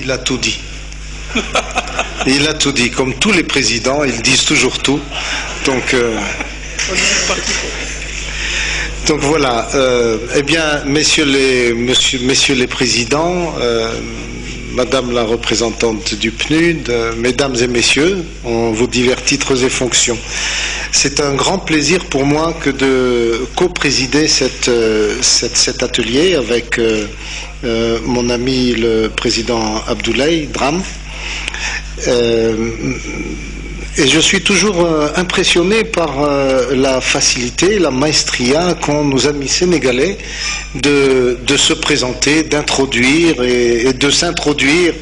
Il a tout dit. Il a tout dit. Comme tous les présidents, ils disent toujours tout. Donc voilà. Eh bien, messieurs les présidents, Madame la représentante du PNUD, Mesdames et Messieurs, en vos divers titres et fonctions. C'est un grand plaisir pour moi que de co-présider cet atelier avec mon ami le président Abdoulaye Dram. Et je suis toujours impressionné par la facilité, la maestria qu'ont nos amis sénégalais de se présenter, d'introduire et de s'introduire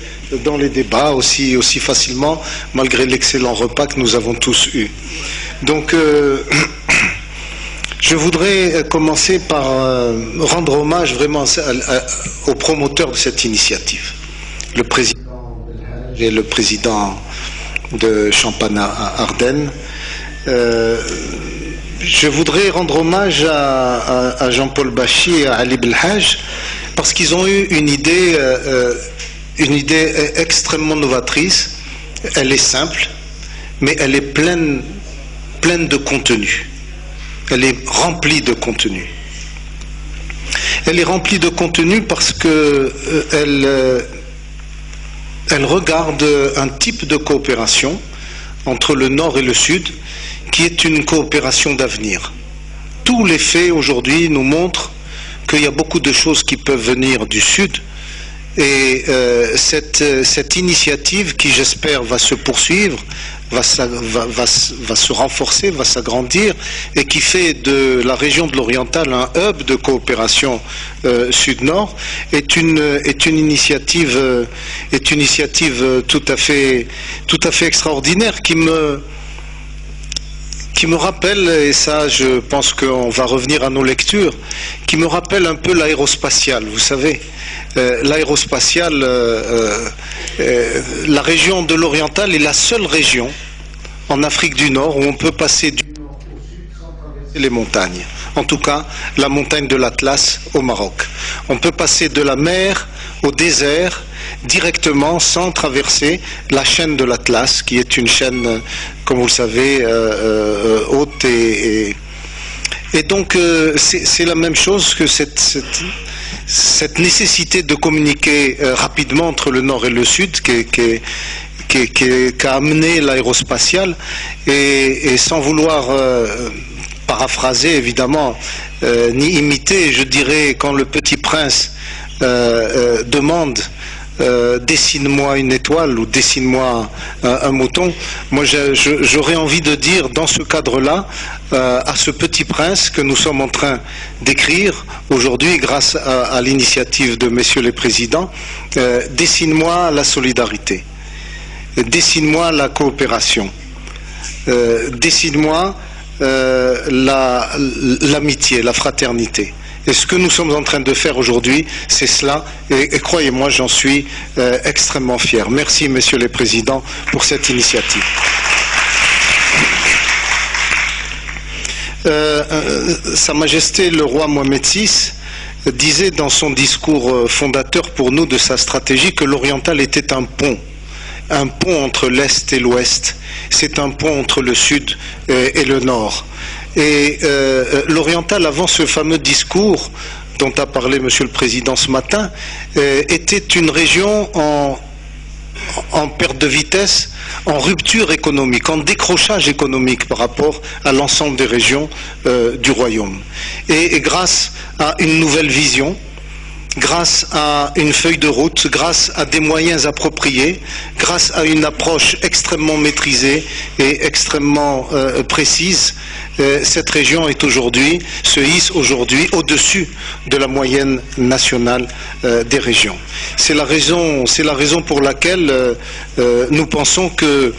dans les débats aussi facilement, malgré l'excellent repas que nous avons tous eu. Donc, je voudrais commencer par rendre hommage vraiment aux promoteurs de cette initiative, le président et le président de Champagne-Ardenne. Je voudrais rendre hommage à Jean-Paul Bachy et à Ali Belhaj parce qu'ils ont eu une idée extrêmement novatrice. Elle est simple, mais elle est pleine de contenu. Elle est remplie de contenu. Elle est remplie de contenu parce que elle regarde un type de coopération entre le Nord et le Sud qui est une coopération d'avenir. Tous les faits aujourd'hui nous montrent qu'il y a beaucoup de choses qui peuvent venir du Sud et cette initiative qui j'espère va se poursuivre, va se renforcer, va s'agrandir et qui fait de la région de l'Oriental un hub de coopération Sud-Nord est une initiative tout à fait extraordinaire qui me rappelle, et ça je pense qu'on va revenir à nos lectures, qui me rappelle un peu l'aérospatiale, vous savez. L'aérospatiale, la région de l'Oriental est la seule région en Afrique du Nord où on peut passer du nord au sud sans traverser les montagnes. En tout cas, la montagne de l'Atlas au Maroc. On peut passer de la mer au désert directement sans traverser la chaîne de l'Atlas, qui est une chaîne, comme vous le savez, haute et donc c'est la même chose que cette nécessité de communiquer rapidement entre le Nord et le Sud qu'a amené l'aérospatiale et sans vouloir paraphraser évidemment ni imiter, je dirais quand le petit prince demande dessine-moi une étoile ou dessine-moi un mouton. Moi, j'aurais envie de dire dans ce cadre-là à ce petit prince que nous sommes en train d'écrire aujourd'hui grâce à l'initiative de messieurs les présidents, dessine-moi la solidarité, dessine-moi la coopération, dessine-moi l'amitié, la fraternité. Et ce que nous sommes en train de faire aujourd'hui, c'est cela. Et croyez-moi, j'en suis extrêmement fier. Merci, messieurs les présidents, pour cette initiative. Sa Majesté le roi Mohamed VI disait dans son discours fondateur pour nous de sa stratégie que l'Oriental était un pont entre l'Est et l'Ouest. C'est un pont entre le Sud et le Nord. Et l'Oriental, avant ce fameux discours dont a parlé Monsieur le Président ce matin, était une région en perte de vitesse, en rupture économique, en décrochage économique par rapport à l'ensemble des régions du Royaume. Et grâce à une nouvelle vision, grâce à une feuille de route, grâce à des moyens appropriés, grâce à une approche extrêmement maîtrisée et extrêmement précise, cette région se hisse aujourd'hui au-dessus de la moyenne nationale des régions. C'est la raison pour laquelle nous pensons que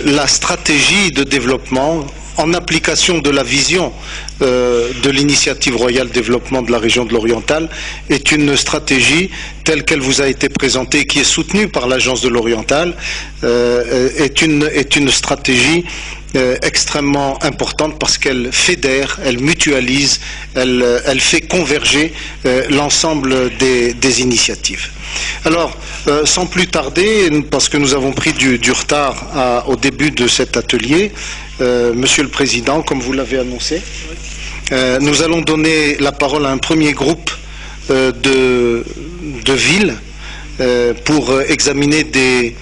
la stratégie de développement, en application de la vision de l'initiative royale développement de la région de l'Oriental, est une stratégie telle qu'elle vous a été présentée, qui est soutenue par l'Agence de l'Oriental, est une stratégie extrêmement importante parce qu'elle fédère, elle mutualise, elle fait converger l'ensemble des initiatives. Alors, sans plus tarder, parce que nous avons pris du retard au début de cet atelier, Monsieur le Président, comme vous l'avez annoncé, nous allons donner la parole à un premier groupe de villes pour examiner des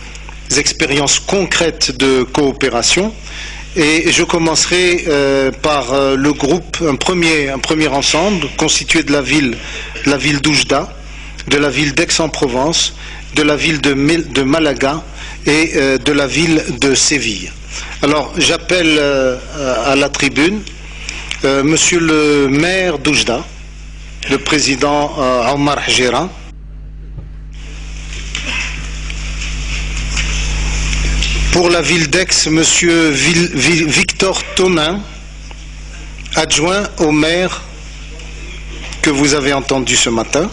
expériences concrètes de coopération. Et je commencerai par le groupe, un premier ensemble constitué de la ville d'Oujda, de la ville d'Aix-en-Provence, de la ville de Malaga et de la ville de Séville. Alors j'appelle à la tribune Monsieur le maire d'Oujda, le président Omar Hjera. Pour la ville d'Aix, Monsieur Victor Tonin, adjoint au maire que vous avez entendu ce matin.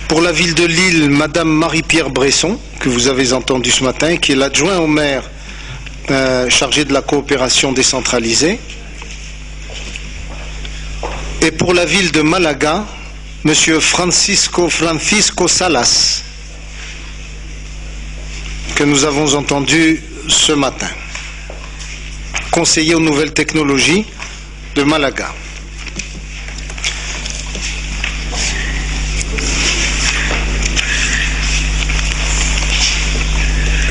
Pour la ville de Lille, Madame Marie-Pierre Bresson, que vous avez entendu ce matin, qui est l'adjoint au maire chargé de la coopération décentralisée. Et pour la ville de Malaga, Monsieur Francisco Salas, que nous avons entendu ce matin, conseiller aux nouvelles technologies de Malaga.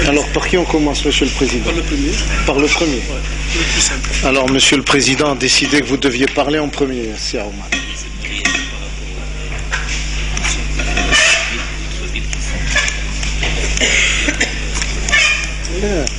Alors, par qui on commence, Monsieur le Président? Par le premier. Par le premier. Ouais, le plus simple. Alors, Monsieur le Président a décidé que vous deviez parler en premier. Merci, Omar. Yeah.